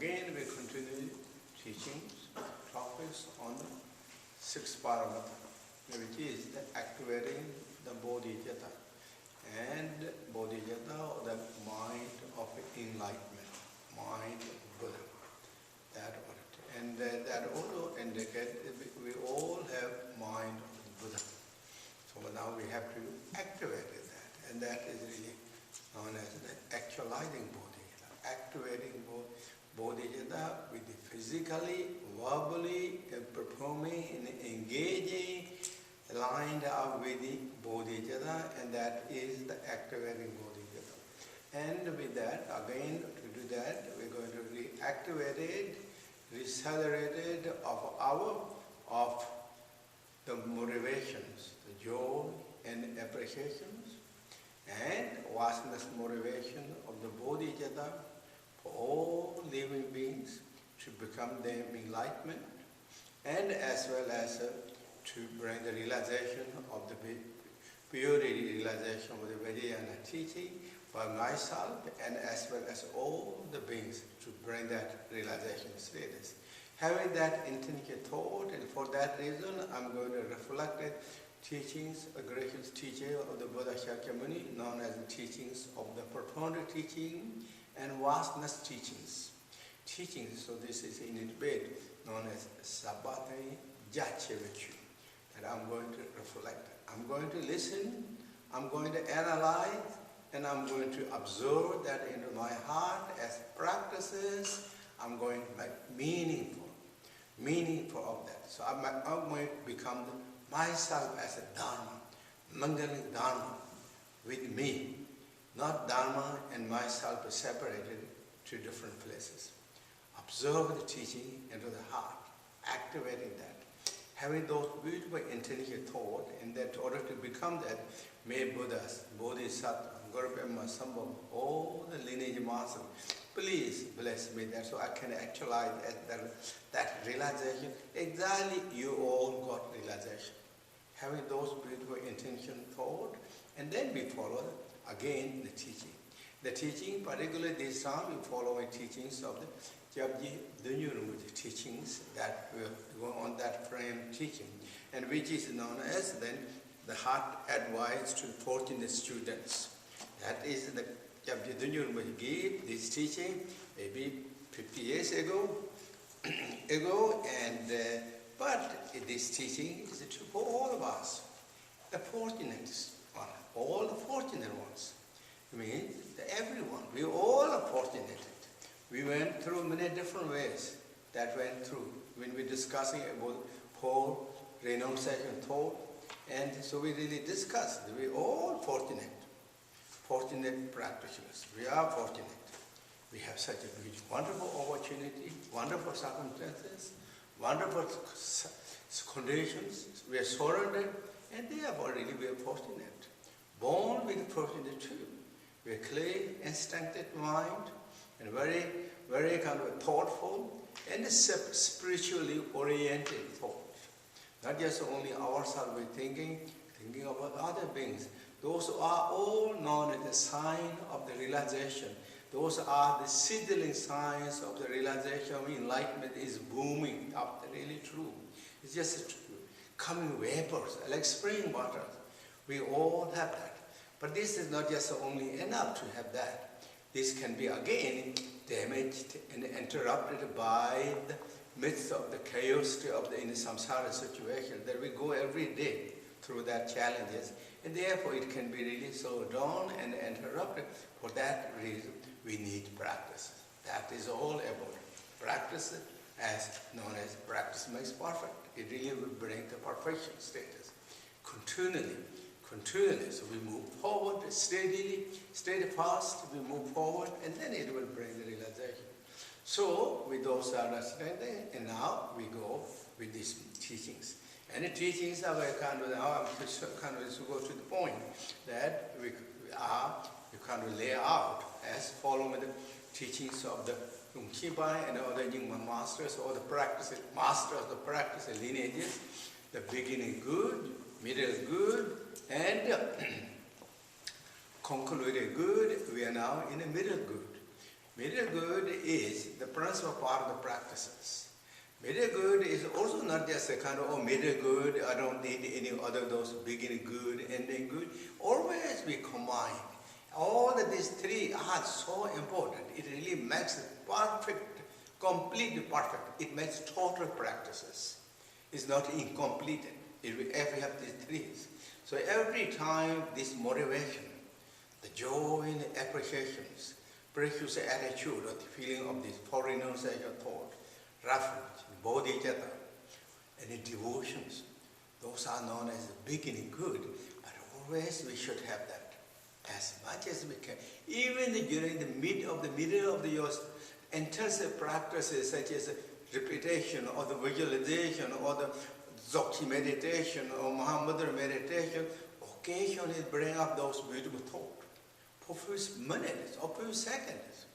Again, we continue teachings, topics on the sixth paramata, which is the activating the bodhicitta. And bodhicitta, or the mind of enlightenment, mind of Buddha. That word. And that also indicates we all have mind of Buddha. So now we have to activate that. And that is really known as the actualizing bodhicitta. Activating bodhicitta with the physically, verbally, performing, and engaging, lined up with the bodhicitta, and that is the activating bodhicitta. And with that, again, to do that, we're going to reactivate it, accelerate it of the motivations, the joy and appreciations, and vastness motivation of the bodhicitta for all living beings to become their enlightenment, and as well as to bring the realization of the purity realization of the Vajrayana teaching for myself and as well as all the beings to bring that realization status. Having that intention thought, and for that reason I'm going to reflect the teachings, a gracious teaching of the Buddha Shakyamuni, known as the teachings of the profound teaching and vastness teachings. Teachings, so this is in Tibet known as Sabbatari Jachevichu. And I'm going to reflect. I'm going to listen, I'm going to analyze, and I'm going to absorb that into my heart as practices. I'm going to make meaningful of that. So I'm going to become myself as a Dharma, Mangalic Dharma with me, not Dharma and myself separated to different places. Observe the teaching into the heart, activating that. Having those beautiful intention thought, and that in order to become that, may Buddhas, Bodhisattva, Guru Brahma, Sambhava, all the lineage masters, please bless me that so I can actualize that realization. Exactly, you all got realization. Having those beautiful intention thought, and then we follow again the teaching. The teaching, particularly this time, we follow the teachings of the Dudjom teachings that will go on that frame teaching, and which is known as then the heart advice to fortunate students. That is the Dudjom gave this teaching maybe 50 years ago, and but this teaching is for all of us, the fortunate one, all the fortunate ones. I mean, everyone, we all are fortunate. We went through many different ways that went through when we're discussing about whole renunciation thought, and so we really discussed. We're all fortunate practitioners. We are fortunate. We have such a wonderful opportunity, wonderful circumstances, wonderful conditions. We are surrounded, and therefore really we are fortunate. Born with fortunate too. We are clear, instinctive mind, and very, very kind of thoughtful and spiritually oriented thought. Not just only ourselves, we're thinking about other beings. Those are all known as the sign of the realization. Those are the seedling signs of the realization of enlightenment is booming up, really true. It's just coming vapors, like spring water. We all have that. But this is not just only enough to have that. This can be again damaged and interrupted by the midst of the chaos of the in the samsara situation that we go every day through that challenges. And therefore it can be really slowed down and interrupted. For that reason, we need practice. That is all about practice, as known as practice makes perfect. It really will bring the perfection status continually. So we move forward steadily, steadfast, we move forward, and then it will bring the realization. So, with those understanding, and now we go with these teachings. And the teachings are very kind of, now I'm just kind of to go to the point that we kind of lay out as following the teachings of the Lungchibai and other Nyingma masters, or the practice masters of the practice lineages, the beginning good, middle good, and concluded good. We are now in the middle good. Material good is the principal part of the practices. Material good is also not just a kind of, oh, material good, I don't need any other those beginning good, ending good. Always we combine. All of these three are so important. It really makes it perfect, completely perfect. It makes total practices. It's not incomplete if we have these three. So every time this motivation, the joy and the appreciations, precious attitude or the feeling of this foreigners as your thought, refuge, bodhicitta, and the devotions, those are known as the beginning good, but always we should have that as much as we can. Even during the middle of your intensive practices such as repetition or the visualization or the Dzogchen meditation or Mahamudra meditation, occasionally bring up those beautiful thoughts. For a few minutes or few seconds.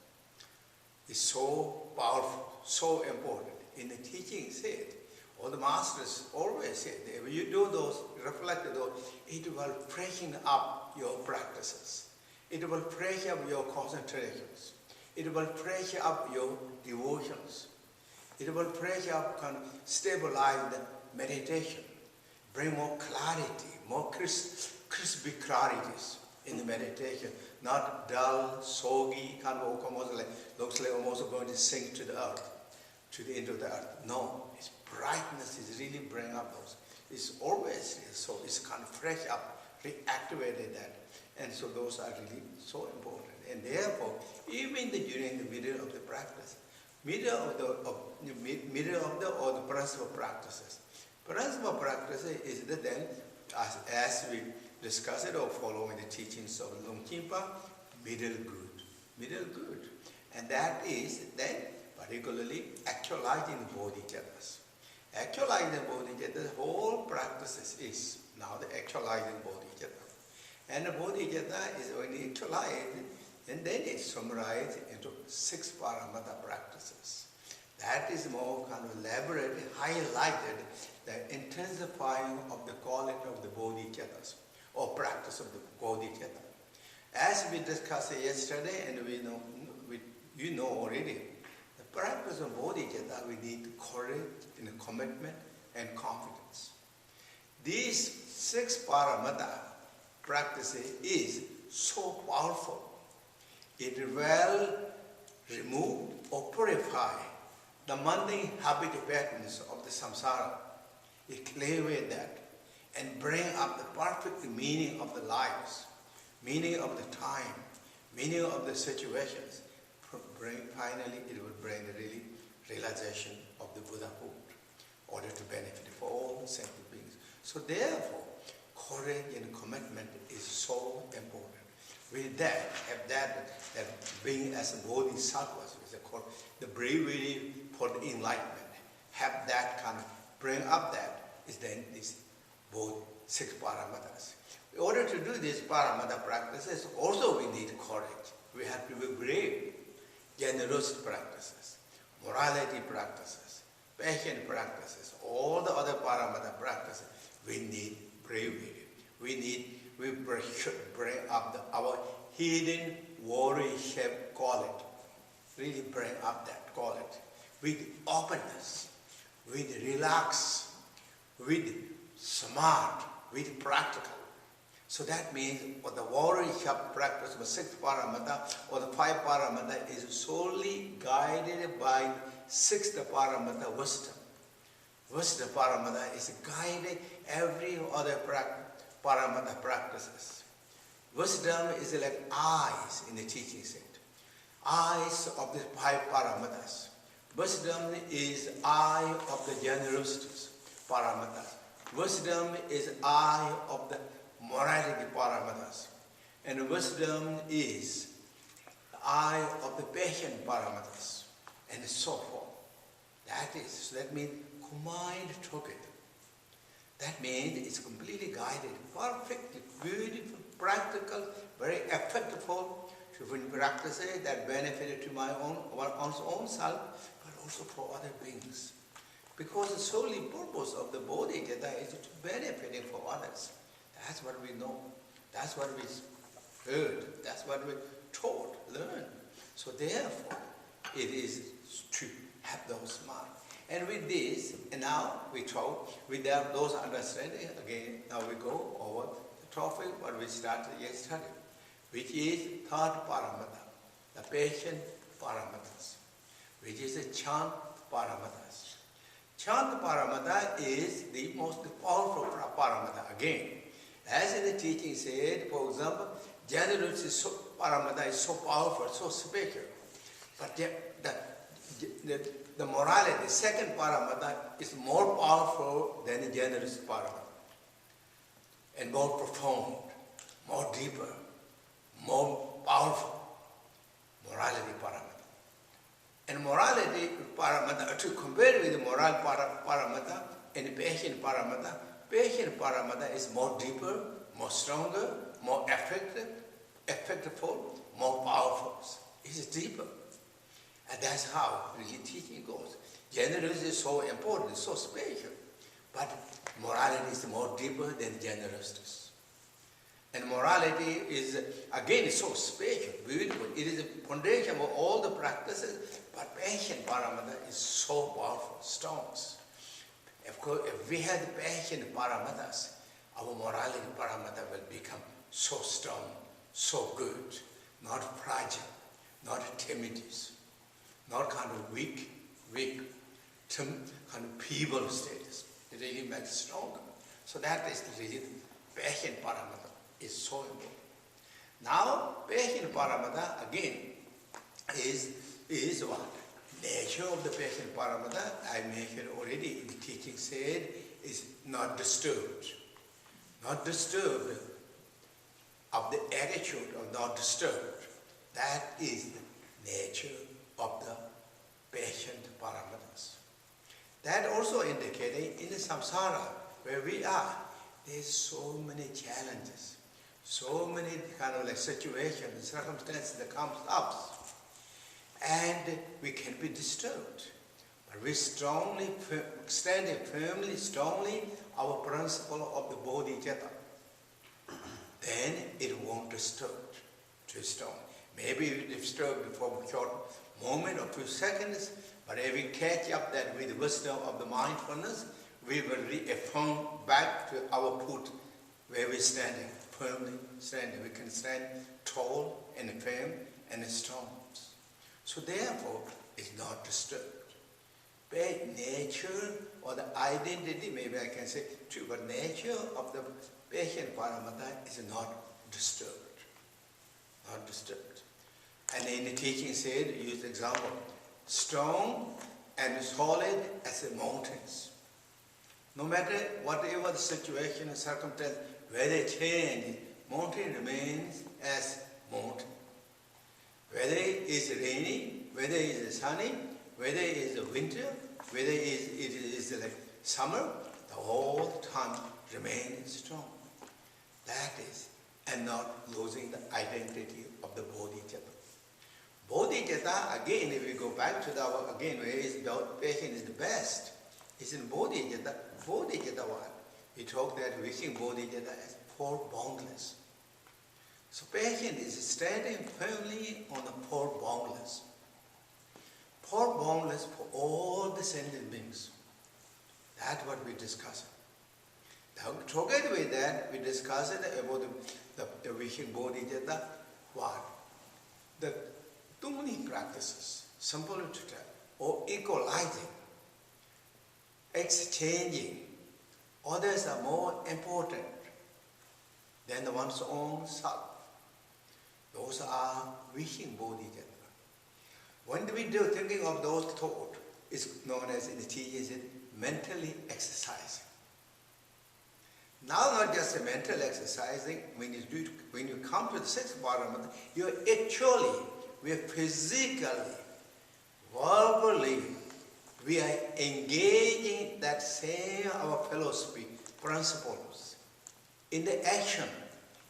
It's so powerful, so important. In the teaching said, all the masters always said, that when you do those, reflect those, it will freshen up your practices. It will freshen up your concentrations. It will freshen up your devotions. It will freshen up, kind of stabilize the meditation, bring more clarity, more crispy clarities in the meditation, not dull, soggy, kind of almost like, looks like almost going to sink to the earth, into the earth. No, its brightness is really bring up those. It's always so. It's kind of fresh up, reactivated that, and so those are really so important. And therefore, even during the middle of the practice, middle of the principal practices. Principal practices is the then, as we discuss it or following the teachings of Longchenpa, middle good. And that is then particularly actualizing bodhicattas. Actualizing bodhicattas, whole practices is now the actualizing bodhicitta. And the bodhicitta is when actualized, and then it's summarized into 6 paramata practices. That is more kind of elaborately highlighted the intensifying of the quality of the bodhicattas, or practice of the bodhicitta. As we discussed yesterday, and you know already, the practice of bodhicitta, we need courage and commitment and confidence. These 6 paramata practices is so powerful. It will remove or purify the mundane habit patterns of the samsara. It clear away that and bring up the perfect meaning of the lives, meaning of the time, meaning of the situations. Finally, it will bring the really realization of the Buddhahood in order to benefit for all sentient beings. So therefore, courage and commitment is so important. With that, have that being as a bodhisattvas, the bravery for the enlightenment, have that kind of bring up that is then this both 6 paramatas. In order to do these paramata practices, also we need courage. We have to be brave. Generous practices, morality practices, patient practices, all the other paramata practices, we need bravery. We should bring up our hidden warriorship quality. Really bring up that quality with openness, with relax, with smart, with practical. So that means the warriorship practice of 6 paramata or the 5 paramata is solely guided by 6th paramata, wisdom. Wisdom paramata is guiding every other paramata practices. Wisdom is like eyes in the teaching set. Eyes of the 5 paramatas. Wisdom is eye of the generosities paramatas. Wisdom is eye of the morality paramatas. And wisdom is the eye of the patient paramatas. And so forth. That means combined together. That means it's completely guided, perfect, beautiful, practical, very effective practices that benefit to one's own self, but also for other beings. Because the solely purpose of the bodhicitta is to benefiting for others. That's what we know. That's what we heard. That's what we taught, learned. So therefore, it is to have those mind. And with this, and now we talk, with those understanding, again, now we go over the topic what we started yesterday, which is third paramata, the patient paramatas, which is the chant paramatas. Chant paramata is the most powerful paramata. Again, as in the teaching said, for example, generosity paramata is so powerful, so special. But the morality, the second paramata, is more powerful than the generous paramata, and more profound, more deeper, more powerful. Morality paramata. And morality paramata, to compare with the moral paramata and patient paramata is more deeper, more stronger, more effectful, more powerful. It's deeper. And that's how really teaching goes. Generosity is so important, so special. But morality is more deeper than generosity. And morality is, again, so special, beautiful. It is the foundation of all the practices, but patient paramata is so powerful, strong. Of course, if we have patient paramatas, our morality paramata will become so strong, so good, not fragile, not timid, not kind of weak, kind of feeble status. It really makes stronger. So that is the reason patient paramata is so important. Now, patient paramata again is what? Nature of the patient paramata, I mentioned already in the teaching said, is not disturbed. Not disturbed of the attitude of not disturbed. That is the nature of the patient paramatas. That also indicating in the samsara where we are, there's so many challenges, so many kind of like situations, circumstances that comes up, and we can be disturbed. But we strongly, standing firmly, strongly, our principle of the bodhicitta, then it won't disturb too strong. Maybe it disturbed for a short moment or few seconds, but if we catch up that with wisdom of the mindfulness, we will reaffirm back to our foot where we're standing, firmly standing. We can stand tall and firm and strong. So therefore, it's not disturbed. But nature or the identity, maybe I can say too, but nature of the patient paramata is not disturbed. Not disturbed. And in the teaching said, use example, strong and solid as the mountains. No matter whatever the situation and circumstance, whether it changes, mountain remains as mountain. Whether it is rainy, whether it is sunny, whether it is winter, whether it is like summer, the whole time remains strong. That is, and not losing the identity of the bodhicitta. Bodhicitta, again, if we go back to our, again, where is the patient is the best, is in bodhicitta. Bodhicitta what? We talk that wishing bodhicitta as four boundless. So patient is standing firmly on the four boundless. Four boundless for all the sentient beings. That's what we discuss. Now, together with that, we discuss about the wishing bodhicitta. What? The too many practices, simple to tell, or equalizing, exchanging. Others are more important than the one's own self. Those are wishing bodhicitta. When we do thinking of those thoughts, it's known as in the teachings mentally exercising. Now not just a mental exercising, when you come to the sixth paramata, you're actually, we are physically, verbally, we are engaging that same our fellow principles in the action,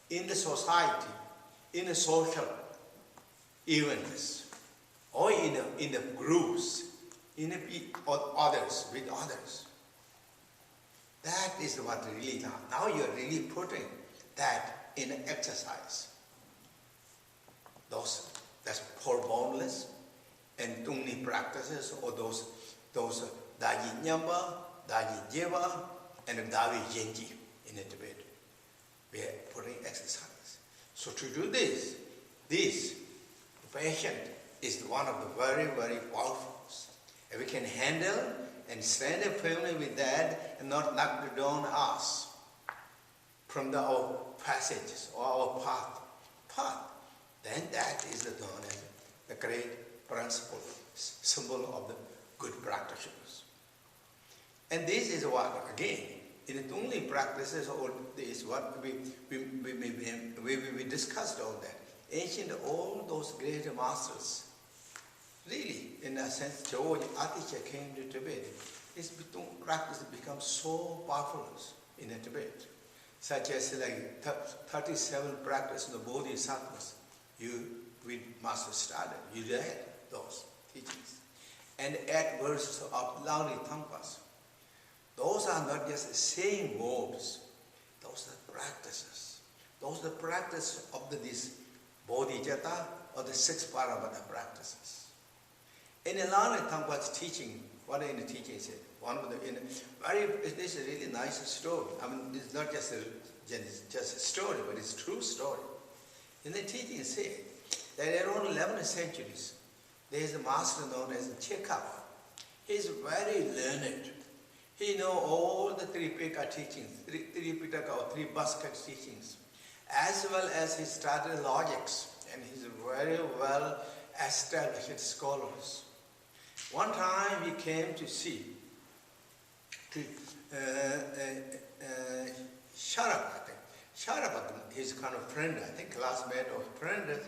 in the society, in the social events, or in the groups, or others, with others. That is what really now. Now you're really putting that in exercise. that's for boundless, and Tungni practices, or those Daji Nyamba, Daji Jeva, and Davi Genji in the Tibet. We are putting exercise. So to do this patient is one of the very, very powerful. If we can handle and stand up firmly with that and not knock down us from our passages or our path, then that is known as the great principle, symbol of the good practitioners. And this is what, again, in the only practices, all this, what we discussed all that. Ancient, all those great masters, really, in a sense, George Atisha came to Tibet. His practice becomes so powerful in Tibet, such as like 37 practice in the Bodhisattvas. We must study, you read those teachings. And 8 verses of Launi Tangpas. Those are not just saying words, those are practices. Those are the practice of this Bodhicitta or the 6 Paramata practices. In the Launi Tangpas teaching, what in the teaching said, this is a really nice story. I mean, it's not just a story, but it's a true story. In the teaching said that around 11th centuries, there is a master known as Chekhov. He is very learned. He knows all the Tripitaka teachings, Tripitaka or 3 basket teachings, as well as he studied logics, and he's very well established scholars. One time he came to see Sharap, I think. Sharap, his kind of friend, I think classmate or friend,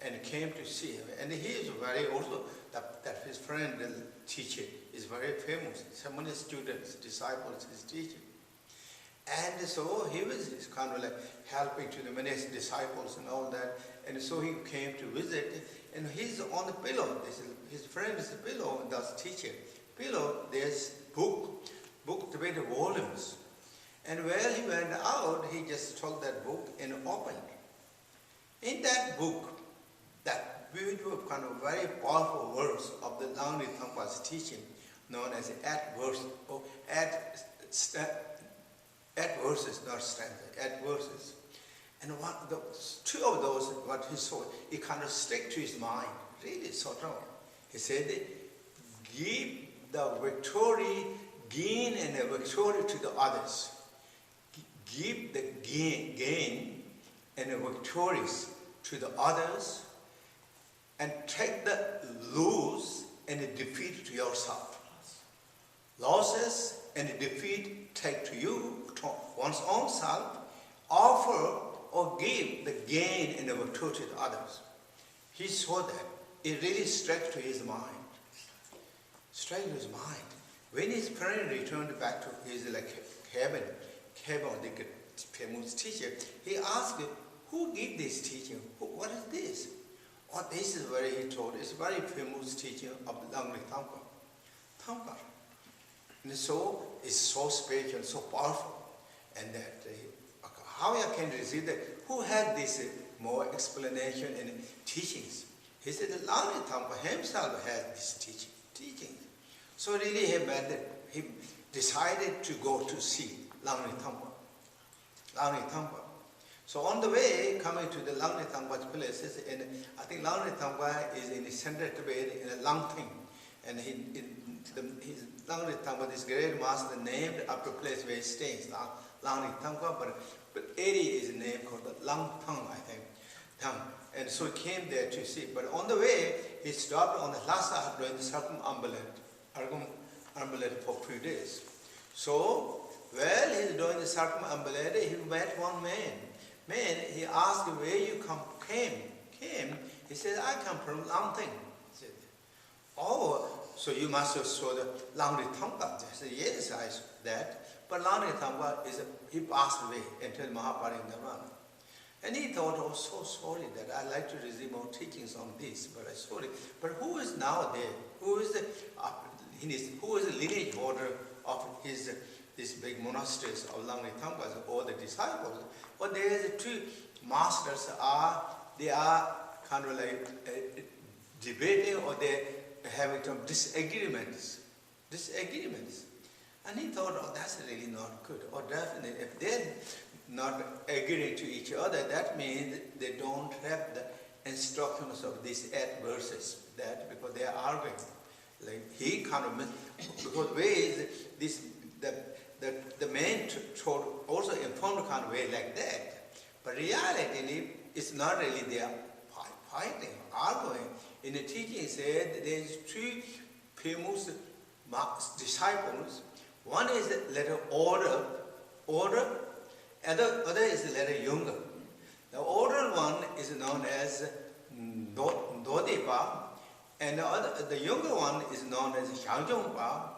and came to see him. And he is very also, that his friend, the teacher, is very famous. So many students, disciples, his teaching. And so he was kind of like helping to the many disciples and all that. And so he came to visit, and he's on the pillow. His friend is the pillow, and that's teacher. Pillow, there's book Tibetan volumes. And while he went out, he just took that book and opened. In that book, that beautiful kind of very powerful verse of the Launi Tangpa's teaching, known as 8 verses, or 8 verses, not stanza, 8 verses. And 2 of those, what he saw, it kind of stuck to his mind, really so strong. He said, give the victory, gain and the victory to the others. Give the gain and the victories to the others, and take the lose and the defeat to yourself. Losses and the defeat take to you, to one's own self, offer or give the gain and the victory to the others. He saw that. It really struck to his mind. Struck to his mind. When his friend returned back to his cabin, the famous teacher, he asked him, who gave this teaching? What is this? Oh, this is he told, it's a very famous teaching of Launi Tangpa. And so, it's so special, so powerful. And that, how I can receive that? Who had this more explanation and teachings? He said that Launi Tangpa himself had this teaching. So really he decided to go to see Launi Tangpa. So on the way, coming to the Launi Tangpa's place, and I think Launi Tangpa is in the central Tibet in a Langting. And his Launi Tangpa, this great master, named after the place where he stays, Launi Tangpa, but area is named called the Langtang, I think. And so he came there to see. But on the way, he stopped on the Lhasa doing the circumambulate for a few days. So, while he's doing the circumambulate, he met one man. He asked where you came. He said, I come from Langting. He said, oh, so you must have saw the Launi Tangpa. He said, yes, I saw that. But Launi Tangpa, he passed away until Mahaparindavana. And he thought, oh, so sorry that I'd like to receive more teachings on this, but I'm sorry. But who is now there? Who is the lineage order of these big monasteries of Launi Tangpa, or the disciples? Well, there is 2 masters they are kind of like debating or they're having some disagreements. And he thought, oh, that's really not good. Or definitely, if they're not agreeing to each other, that means they don't have the instructions of these 8 verses. That because they are arguing. Like he kind of, because way is the man also informed kind of way like that. But reality, it's not really they are fighting, arguing. In the teaching, it said there is 3 famous disciples. One is the letter order, other is the letter younger. The older one is known as Dorje, and the younger one is known as Shakyamuni.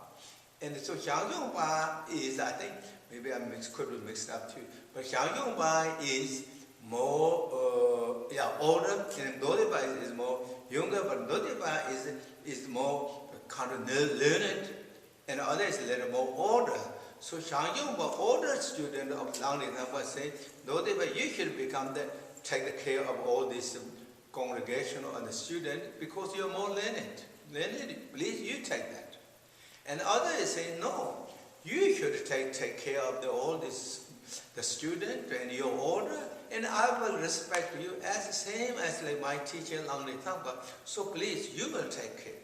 And so Shakyamuni is, I think, maybe could be mixed up too, but Shakyamuni is more older, and Dorje is more younger, but Dorje is more kind of learned, and the other is a little more older. So Shakyamuni, older student of Langli Thampa, say, Dorje, you should take care of all this congregation or the student because you're more learned. Please, you take that. And others say, no, you should take care of the student and your order, and I will respect you as the same as like my teacher Langli Thampa. So please, you will take care.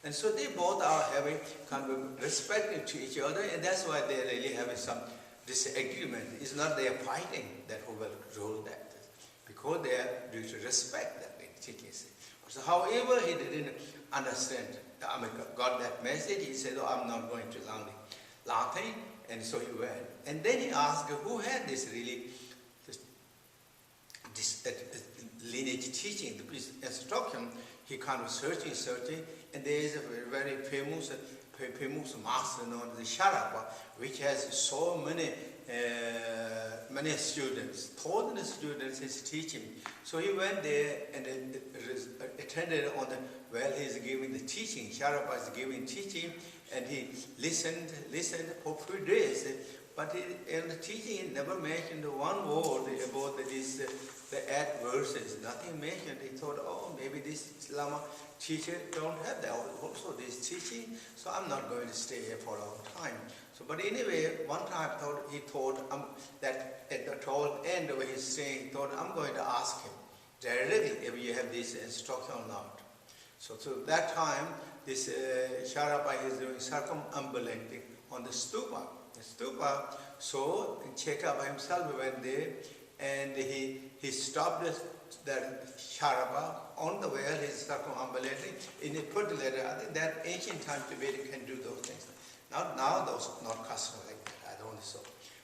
And so they both are having kind of respect to each other, and that's why they're really having some disagreement. It's not they are fighting that who will rule that, because they are due to respect that teaching. So however, he didn't understand, got that message. He said, oh, I'm not going to Langli, and so he went. And then he asked who had this lineage teaching, this instruction. He kind of searching, and there is a very famous master known as Sharapa, which has so many students, 1,000 students is teaching. So he went there and attended on while he's giving the teaching. Sharapa is giving teaching, and he listened for 3 days. But in the teaching, he never mentioned one word about the 8 verses. Nothing mentioned. He thought, oh, maybe this Lama teacher don't have that also this teaching, so I'm not going to stay here for a long time. So, but anyway, one time he thought that at the towards end of his saying, he thought, I'm going to ask him directly if you have this instruction or not. So that time, this Sharapa is doing circumambulating on the stupa. So Chekapa himself went there, and he stopped that Sharapa on the way. He's circumambulating, and he put the letter. I think that ancient time Tibet can do those things. Now those not custom like that. I don't think so.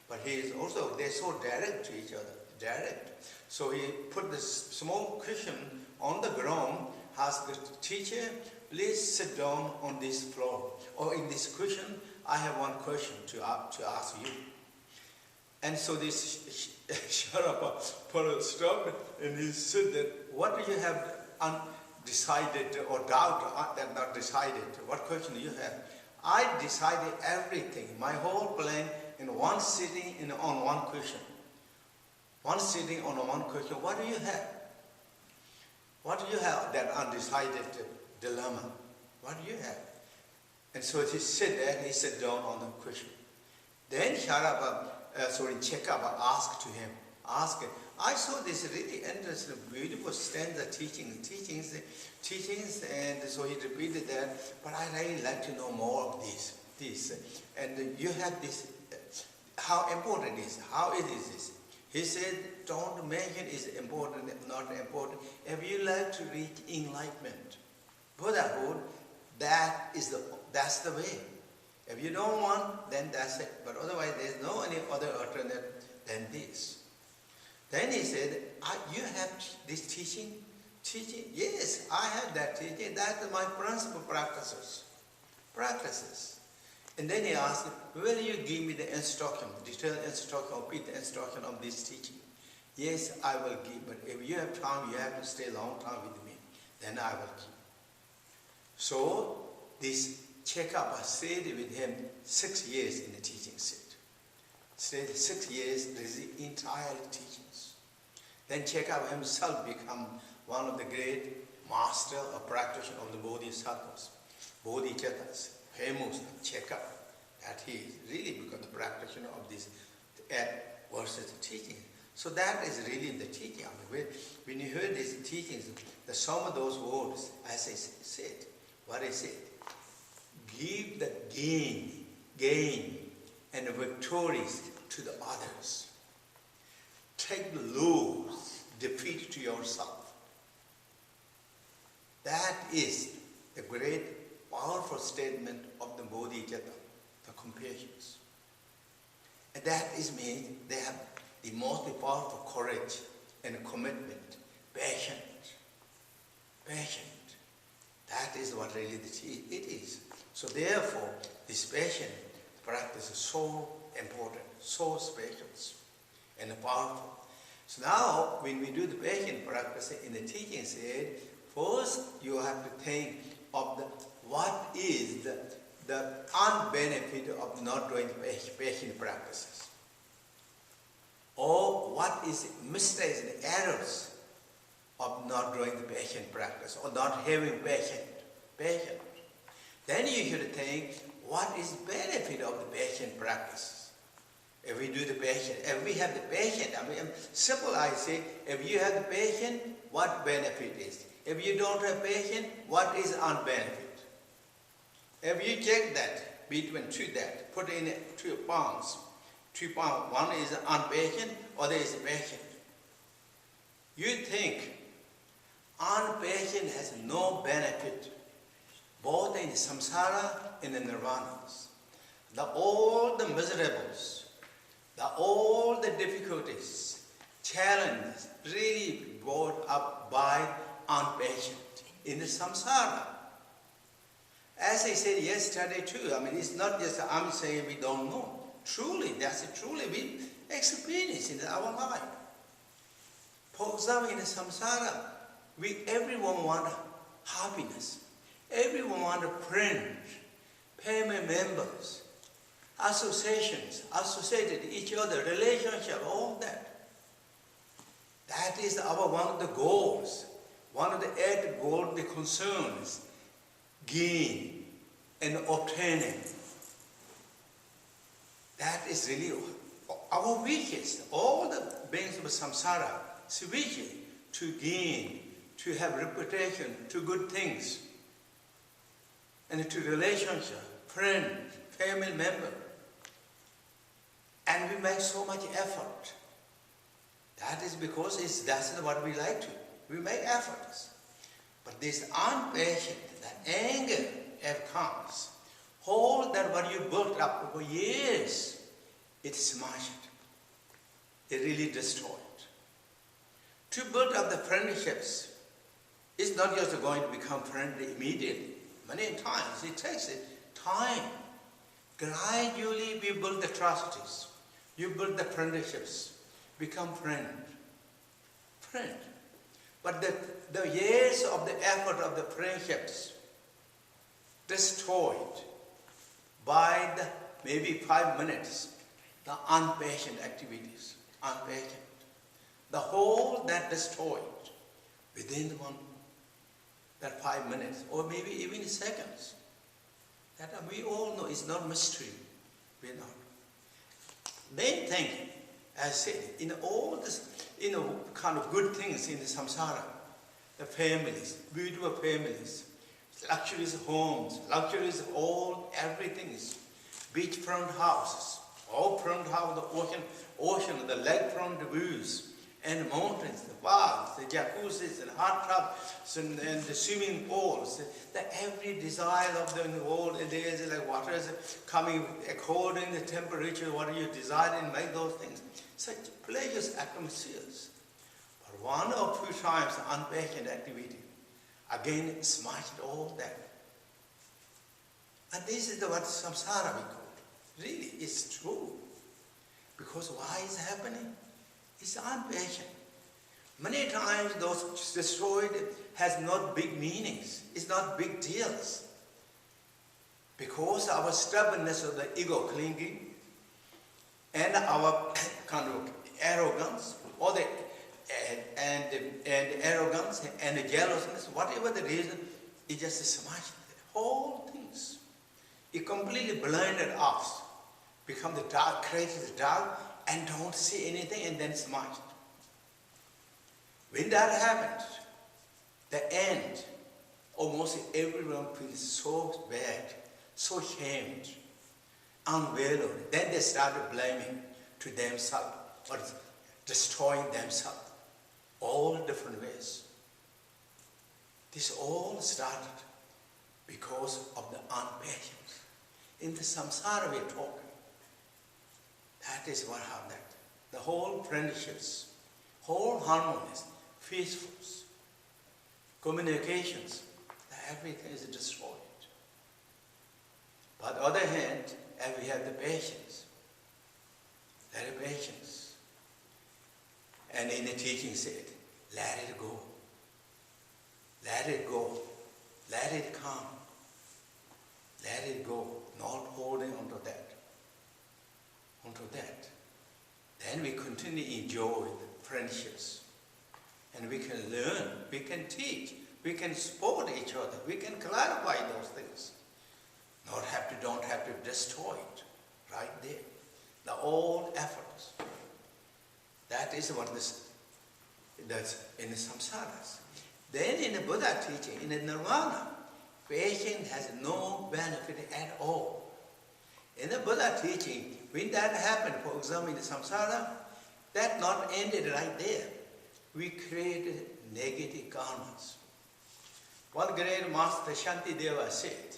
But he is also, they're so direct to each other, direct. So he put this small cushion on the ground, asked the teacher, please sit down on this floor, or in this cushion. I have one question to ask you. And so this Sharapa stopped, and he said that, what do you have undecided or doubt that not decided? What question do you have? I decided everything, my whole plan, in one sitting on one cushion. One sitting on one cushion. What do you have? What do you have that undecided dilemma? What do you have? And so he sat there, and he sat down on the cushion. Then Chekapa asked him, I saw this really interesting, beautiful stanza teachings, and so he repeated that, but I really like to know more of this. And you have this, how important is, how it is this? He said, don't mention is important, not important. If you like to reach enlightenment, Buddhahood, that's the way. If you don't want, then that's it. But otherwise, there's no any other alternative than this. Then he said, you have this teaching? Yes, I have that teaching. That's my principal practices. And then he asked, will you give me the instruction, detailed instruction, or pith instruction of this teaching? Yes, I will give, but if you have time, you have to stay a long time with me. Then I will give. So, this Chekapa stayed with him 6 years in the teaching seat. Stayed 6 years, the entire teachings. Then Chekapa himself became one of the great master or practitioner of the Bodhisattvas, Bodhicattas, famous Cheka, that he is really become the practitioner of this versus teaching. So that is really the teaching. I mean, when you hear these teachings, the sum of those words, as I said, what I said, give the gain and the victories to the others. Take the lose, defeat to yourself. That is the great, powerful statement of the Bodhisattva, the compassions. And that is mean they have the most powerful courage and commitment, passion. That is what really it is. So therefore, this passion practice is so important, so special and powerful. So now, when we do the passion practice in the teaching said, first you have to think of what is the unbenefit of not doing the passion practices. Or what is mistakes and errors of not doing the passion practice or not having passion. Then you should think, what is benefit of the passion practice? If we do the passion, if we have the passion, I mean, simple I say, if you have the passion, what benefit is? If you don't have passion, what is unbenefit? If you check that, between that, put in 2 palms, 2 palms, one is unpatient, other is patient. You think unpatient has no benefit, both in samsara and in nirvanas. All the miserables, all the difficulties, challenges, really brought up by unpatient in the samsara. As I said yesterday too, I mean, it's not just I'm saying we don't know. Truly, we experience in our life. For example, in the samsara, everyone wants happiness. Everyone wants friends, family members, associations, associated each other, relationship, all that. That is one of the goals, one of the 8 goals, the concerns, gain and obtaining. That is really our wishes. All the beings of samsara wish to gain, to have reputation, to good things, and to relationship, friend, family member. And we make so much effort. That is because that's what we like to. We make efforts. But this impatience, that anger comes. All that what you built up over years, it smashed. It really destroyed. To build up the friendships, it's not just going to become friendly immediately. Many times it takes time. Gradually we build the trusts. You build the friendships, become friend. But the years of the effort of the friendships destroyed by the maybe 5 minutes, the unpatient activities, the whole that destroyed within that 5 minutes, or maybe even seconds. That we all know is not mystery. We know. Main thing, as I said, in all this, kind of good things in the samsara, the families, beautiful families, luxurious homes, luxurious everything is beachfront houses, all front house, the ocean, the lakefront views, and mountains, the baths, the jacuzzis, and hot tubs, and the swimming pools. Every desire of the world, there is like water is coming according to the temperature, what you desire, and make those things. Such pleasures atmospheres. But one or two times unpatient activity, again it smashed all that. And this is what samsara we call. Really, it's true. Because why is it happening? It's unpatient. Many times those destroyed has not big meanings. It's not big deals. Because our stubbornness of the ego clinging and our kind of arrogance or the and arrogance and jealousness, whatever the reason, it just smashed the whole things. It completely blinded us, become the dark, created the dark, and don't see anything, and then smashed. When that happens, the end, almost everyone feels so bad, so shamed, unvalued. Then they started blaming to themselves or destroying themselves, all different ways. This all started because of the impatience. In the samsara we're talking. That is what happened. The whole friendships, whole harmonies, peacefuls, communications, everything is destroyed. But on the other hand, as we have the patience, there is patience. And in the teaching said, let it go. Let it go. Let it come. Let it go. Not holding onto that. Onto that. Then we continue to enjoy friendships. And we can learn, we can teach, we can support each other, we can clarify those things. Don't have to destroy it right there. The old efforts. That is what that's in the samsaras. Then in the Buddha teaching, in the nirvana, patience has no benefit at all. In the Buddha teaching, when that happened, for example, in the samsara, that not ended right there. We created negative karmas. One great master, Shantideva, said,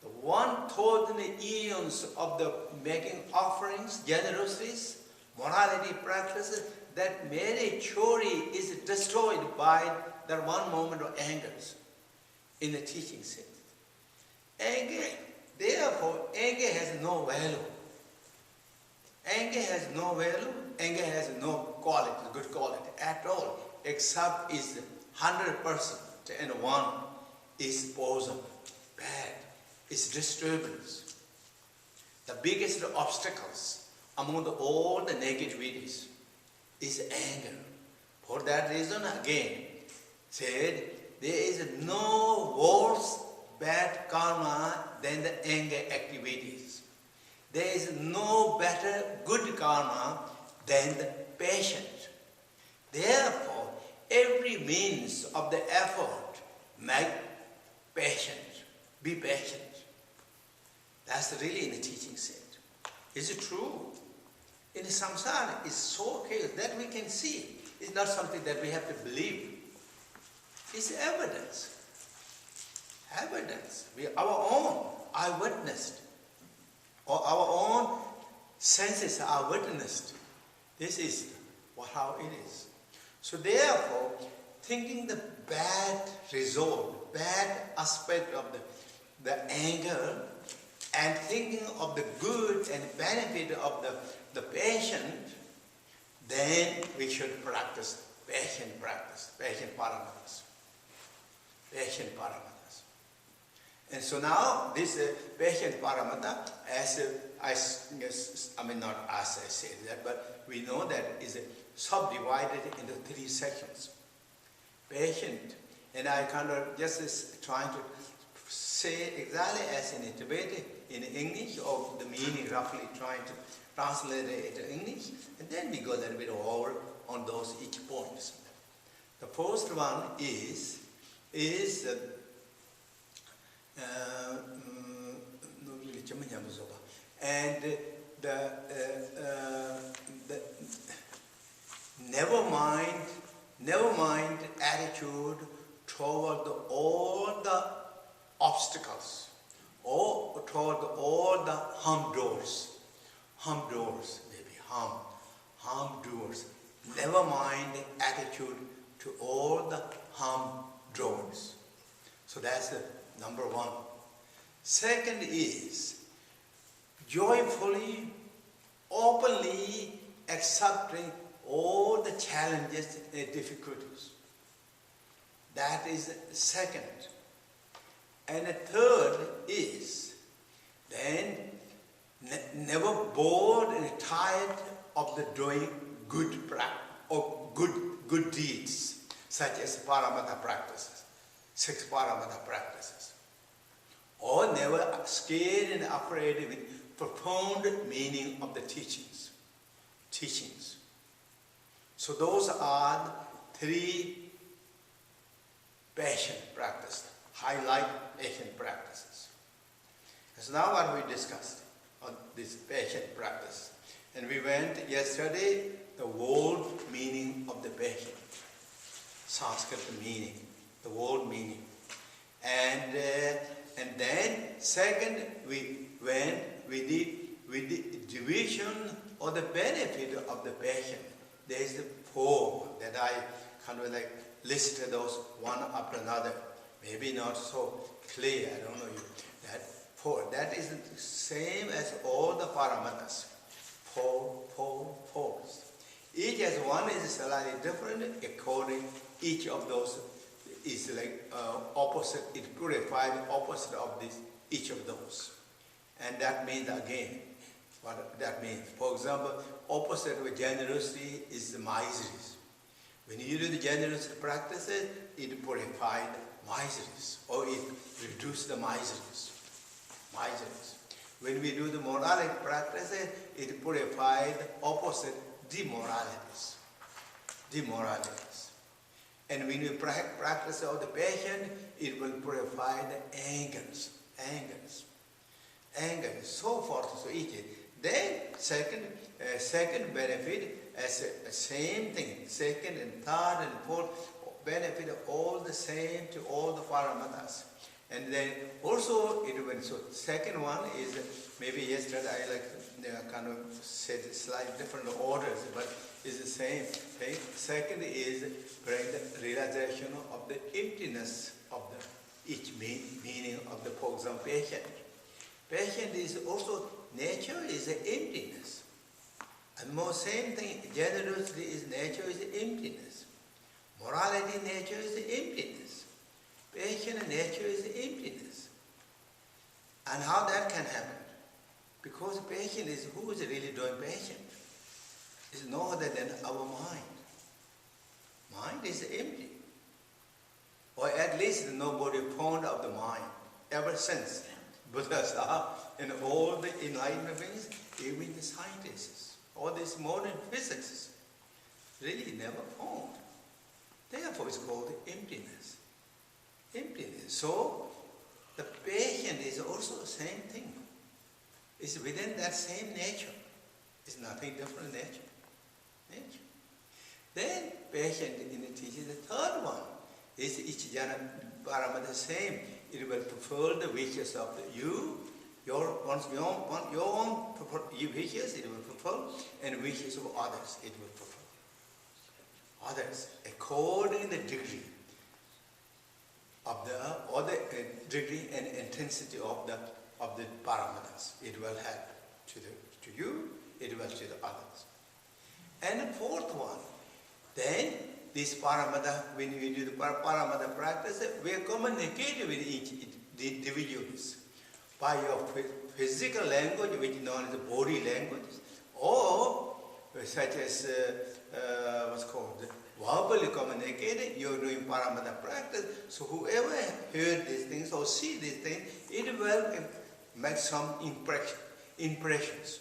the 1,000 eons of the making offerings, generosities, morality practices, that very chori is destroyed by that one moment of anger in the teaching sense. Anger, therefore, anger has no value. Anger has no value, anger has no quality, good quality at all, except is 100% and one is poison, bad, is disturbance. The biggest obstacles among all the negativities is anger. For that reason, again, said, there is no worse bad karma than the anger activities. There is no better good karma than the patient. Therefore, every means of the effort, make patient, be patient. That's really in the teaching said. Is it true? In the samsara, it's so chaos that we can see. It's not something that we have to believe. It's evidence. Evidence. Our own eyewitnessed. Or our own senses are witnessed. This is how it is. So therefore, thinking the bad result, bad aspect of the anger, and thinking of the good and benefit of the patient, then we should practice, patient paramanas. Patient paramanas. And so now this patient paramata, not as I said that, but we know that is subdivided into 3 sections. Patient, and I kind of just trying to say exactly as in Tibetan, in English, or the meaning roughly trying to translate it into English, and then we go a little bit over on those each points. The first one is and the never mind attitude toward all the obstacles, or toward all the harm doors, maybe harm doors. Never mind the attitude to all the harm doors. So that's the number one. Second is joyfully, openly accepting all the challenges and difficulties. That is second. And the third is then never bored and tired of the doing good practice or good good deeds, such as paramata practices, 6 paramata practices. Or never scared and afraid with profound meaning of the teachings. So those are 3 passion practices, highlight passion practices. So now what we discussed on this passion practice. And we went yesterday the world meaning of the passion, Sanskrit meaning, the world meaning. And then second we went with the division or the benefit of the passion. There is the 4 that I kind of like listed those one after another. Maybe not so clear, I don't know you. That 4, that is the same as all the paramatas. 4. Each as one is slightly different according, each of those is like opposite, it purifies the opposite of this, each of those. And that means again, what that means. For example, opposite of generosity is the miseries. When you do the generosity practices, it purifies miseries, or it reduces the miseries. When we do the morality practices, it purifies the opposite demoralities. And when we practice all the passion, it will purify the angers, so forth, so each. Then second benefit as a same thing, second and third and fourth benefit all the same to all the paramatas. And then also it will, so second one is, maybe yesterday I kind of said slightly different orders, but it's the same thing. Second is bring the realization of the emptiness of the each meaning of the, for example, patient. Patient is also, nature is emptiness. And more same thing, generosity is nature is emptiness. Morality, nature is emptiness. Patient, nature is emptiness. And how that can happen? Because patient is, who is really doing patient? It's no other than our mind. Mind is empty. Or at least nobody found out the mind ever since. Buddhas are, and all the enlightened beings, even the scientists, all this modern physics, really never found. Therefore it's called emptiness. So the patient is also the same thing. It's within that same nature. It's nothing different nature. Then patient in the teaching, the third one is each jhana parama the same. It will fulfill the wishes of your own wishes it will fulfill, and wishes of others it will fulfill. Others according to the degree of the degree and intensity of the paramatas. It will help to you, it will to the others. And the fourth one, then this paramata, when we do the paramata practice, we are communicating with each individuals by your physical language, which is known as the body language, or such as what's called verbally communicating. You are doing paramata practice, so whoever heard these things or see these things, it will make some impressions.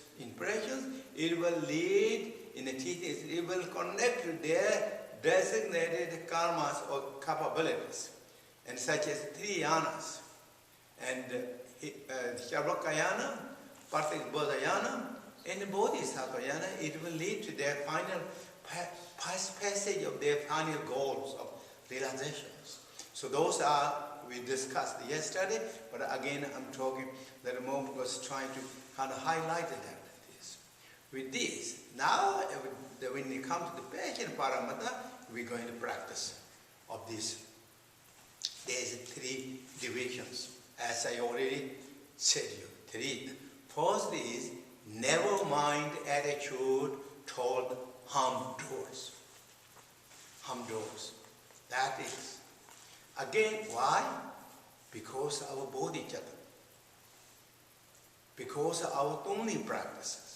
It will lead in the teachings, it will connect to their designated karmas or capabilities, and such as 3 yanas, and Shavakayana, Partikbodhayana, and Bodhisattvayana. It will lead to their final passage of their final goals of realizations. So those are, we discussed yesterday, but again I'm talking, that the moment was trying to kind of highlight that. With this, now when we come to the patient paramata, we're going to practice of this. There's 3 divisions, as I already said you. 3. First is never mind attitude toward harm doers. That is. Again, why? Because our bodhicitta. Because our only practices.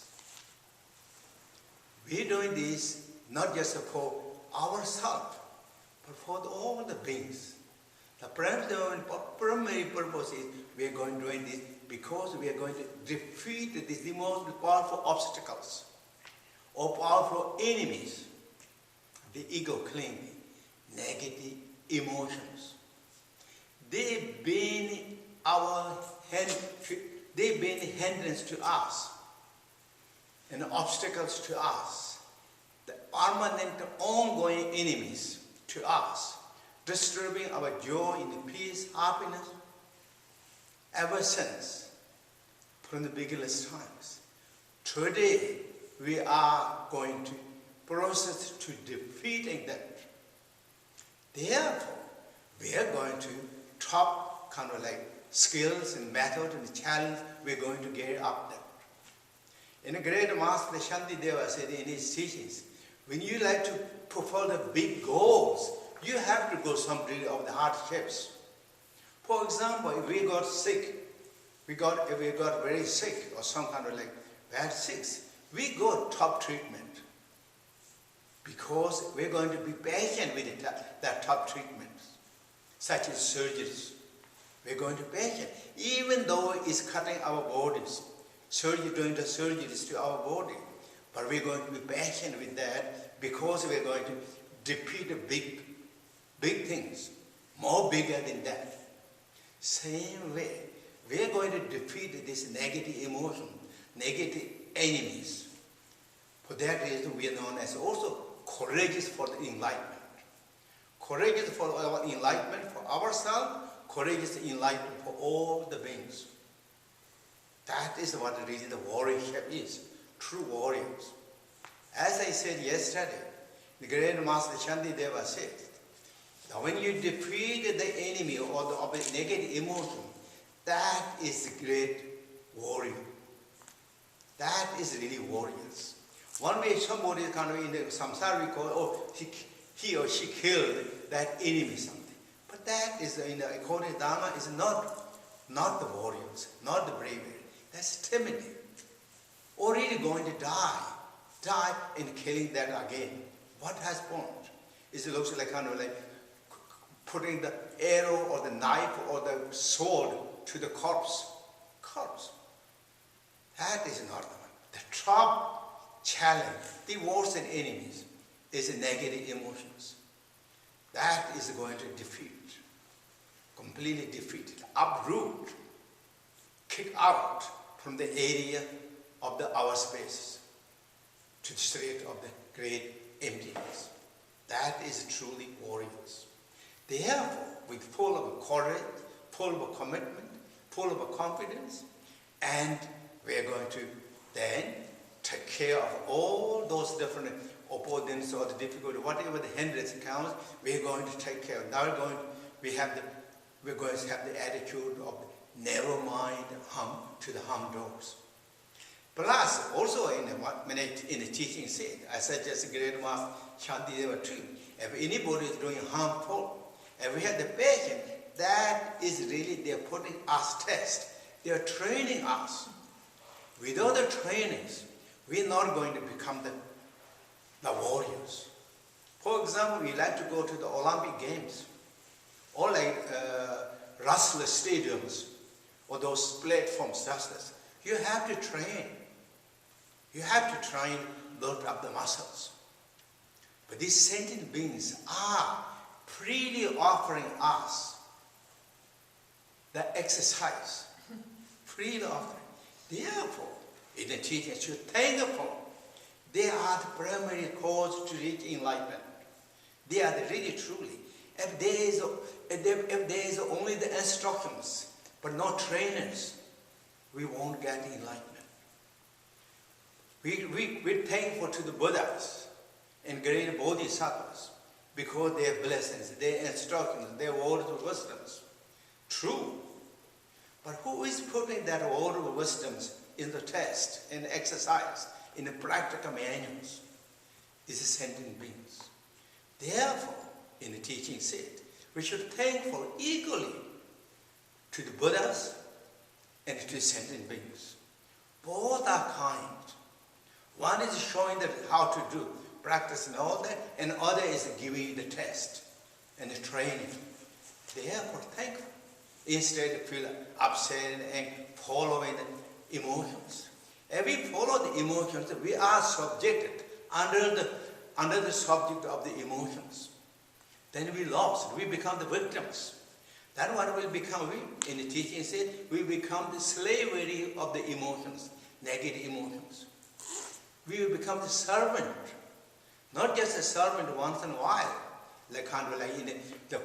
We're doing this not just for ourselves, but for all the beings. The primary purpose is we are going to do this because we are going to defeat the most powerful obstacles or powerful enemies, the ego clinging, negative emotions. They've been hindrance to us and obstacles to us, the permanent ongoing enemies to us, disturbing our joy in peace, happiness, ever since, from the beginner's times. Today, we are going to process to defeating them. Therefore, we are going to top kind of like skills and method and challenge we're going to get up there. In a great master, Shantideva said in his teachings, when you like to fulfill the big goals, you have to go some degree of the hardships. For example, if we got sick, we got very sick or some kind of like bad sick, we go top treatment because we're going to be patient with that top treatment, such as surgeries. We're going to be patient, even though it's cutting our bodies, doing the surgeries to our body, but we're going to be patient with that because we're going to defeat the big things, more bigger than that. Same way, we're going to defeat this negative emotion, negative enemies. For that reason, we are known as also courageous for the enlightenment. Courageous for our enlightenment for ourselves, courageous enlightenment for all the beings. That is what really the warriorship is, true warriors. As I said yesterday, the great master Shantideva said, that when you defeat the enemy or the negative emotion, that is the great warrior. That is really warriors. One way somebody kind of in the samsara we call, oh, he or she killed that enemy something. But that is, according to Dharma, is not the warriors, not the bravery. That's timidity. Already going to die in killing that again. What has point? It looks like kind of like putting the arrow or the knife or the sword to the corpse. That is not the one. The top challenge, the worst enemies, is negative emotions. That is going to defeat, completely defeat, uproot, kick out from the area of our spaces to the state of the great emptiness. That is truly warriors. Therefore, with full of courage, full of commitment, full of confidence, and we are going to then take care of all those different opponents or the difficulty, whatever the hindrance comes, we are going to take care of. Now we're going to have the attitude of never mind to the harm doors. Plus, also in the teaching said, I suggest Great Master Shantideva too, if anybody is doing harmful, if we have the patience, that is really, they are putting us test. They are training us. Without the trainings, we are not going to become the warriors. For example, we like to go to the Olympic Games, or like restless stadiums, or those platforms, restless. You have to train. You have to train, build up the muscles. But these sentient beings are freely offering us the exercise. Freely offering. Therefore, in the teaching, should thankful. They are the primary cause to reach enlightenment. They are the really truly. If there is only the instructions, but no trainers, we won't get enlightenment. We're thankful to the Buddhas and great Bodhisattvas because their blessings, their instructions, their words of wisdoms. True. But who is putting that word of wisdoms in the test, in the exercise, in the practical manuals? Is the sentient beings. Therefore, in the teaching said, we should thankful equally to the Buddhas and to the sentient beings. Both are kind. One is showing that how to do. practice and all that, and other is giving you the test and the training. Therefore, thankful. Instead, feel upset and following the emotions. If we follow the emotions, we are subjected under the subject of the emotions. Then we lost. We become the victims. That's what will become we. In the teaching said, we become the slavery of the emotions, negative emotions. We will become the servant. Not just a servant once in a while, like kind of like in the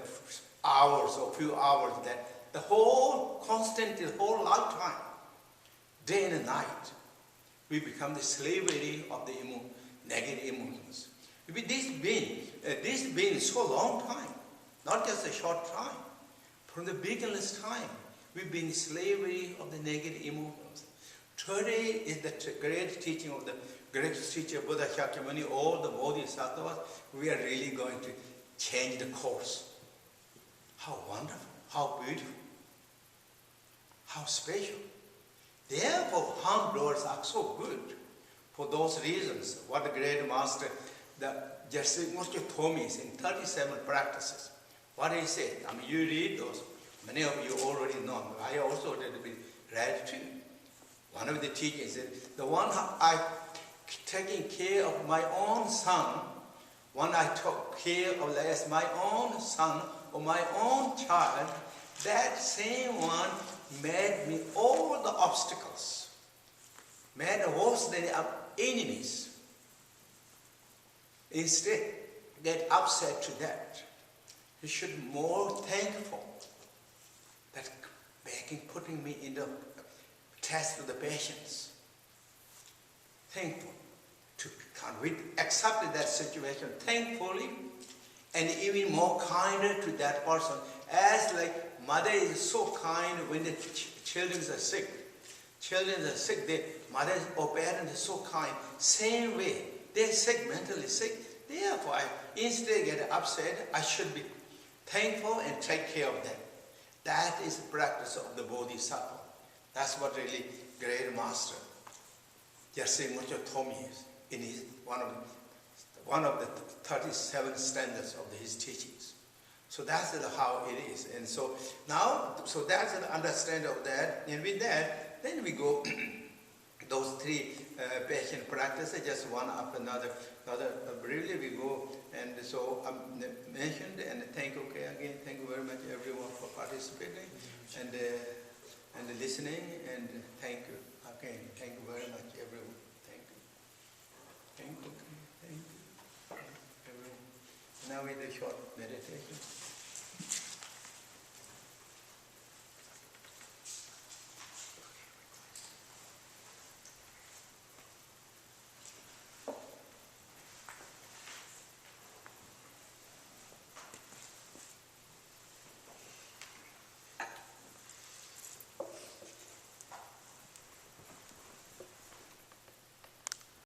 hours or few hours, that the whole constant, the whole lifetime, day and night, we become the slavery of the negative emotions. This been so long time, not just a short time. From the beginner's time, we've been slavery of the negative emotions. Today is the great teaching of the great teacher Buddha Shakyamuni, all the Bodhisattvas. We are really going to change the course. How wonderful, how beautiful, how special. Therefore, harm doers are so good. For those reasons, what the great master, the Yeshe told me is in 37 practices. What he said, I mean, you read those. Many of you already know. I also did read too. One of the teachings said, the one I taking care of my own son, when I took care of as my own son or my own child, that same one made me all the obstacles, made worse than enemies. Instead, get upset to that. You should be more thankful that putting me in the test of the patience. Thankful to accept that situation thankfully, and even more kinder to that person. As like mother is so kind when the children are sick. Children are sick, their mothers or parents are so kind. Same way, they're sick, mentally sick. Therefore, instead of getting upset, I should be thankful and take care of them. That is the practice of the Bodhisattva. That's what really great master Yeshe told me in his one of the 37 standards of his teachings. So that's how it is. And so now, so that's the understanding of that. And with that, then we go those three patient practices, just one after another. Briefly we go, and so I mentioned, and thank you again. Thank you very much everyone for participating and listening, and thank you again. Thank you very much everyone. Thank you. Thank you. Thank you. Everyone. Now we do short meditation.